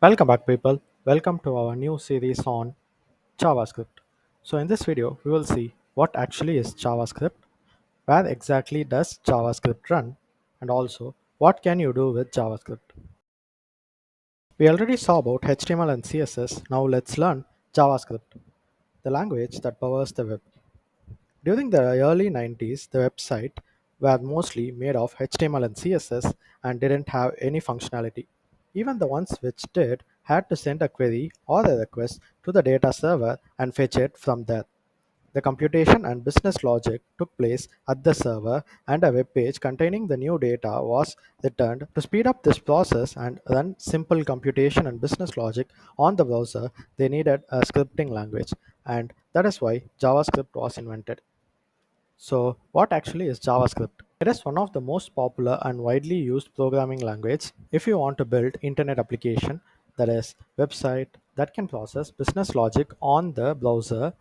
Welcome back people. Welcome to our new series on JavaScript. So in this video, we will see what actually is JavaScript, where exactly does JavaScript run, and also what can you do with JavaScript. We already saw about HTML and CSS. Now let's learn JavaScript, the language that powers the web. During the early 90s, the website were mostly made of HTML and CSS and didn't have any functionality. Even the ones which did had to send a query or a request to the data server and fetch it from there. The computation and business logic took place at the server, and a web page containing the new data was returned. To speed up this process and run simple computation and business logic on the browser, they needed a scripting language, and that is why JavaScript was invented. So, what actually is JavaScript? It is one of the most popular and widely used programming language if you want to build internet application, that is website that can process business logic on the browser,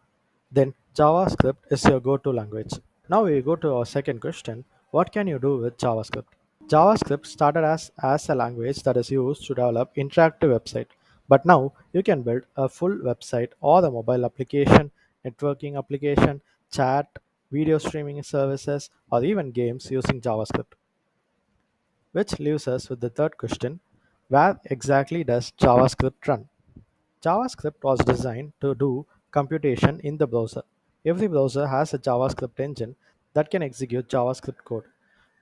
then JavaScript is your go-to language. Now we go to our second question. What can you do with JavaScript? JavaScript started as a language that is used to develop interactive website, but now you can build a full website or a mobile application, networking application, chat, video streaming services, or even games using JavaScript. Which leaves us with the third question. Where exactly does JavaScript run? JavaScript was designed to do computation in the browser. Every browser has a JavaScript engine that can execute JavaScript code.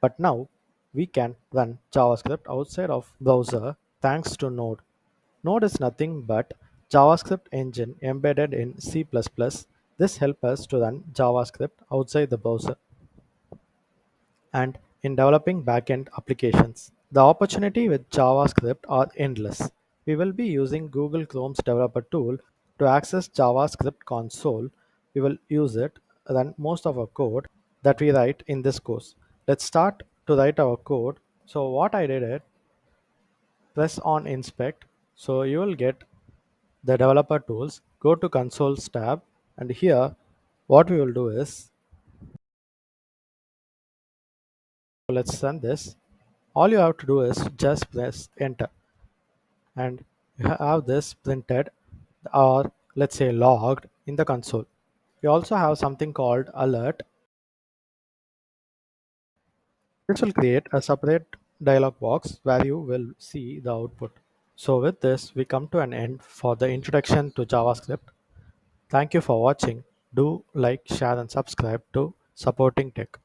But now we can run JavaScript outside of browser thanks to Node. Node is nothing but JavaScript engine embedded in C++. This helps us to run JavaScript outside the browser and in developing backend applications. The opportunity with JavaScript are endless. We will be using Google Chrome's developer tool to access JavaScript console. We will use it run most of our code that we write in this course. Let's start to write our code. So what I did is press on inspect. So you will get the developer tools. Go to consoles tab, and here what we will do is, let's run this. All you have to do is just press enter, and you have this printed or let's say logged in the console. We also have something called alert. This will create a separate dialog box where you will see the output. So with this, we come to an end for the introduction to JavaScript. Thank you for watching. Do like, share and subscribe to Supporting Tech.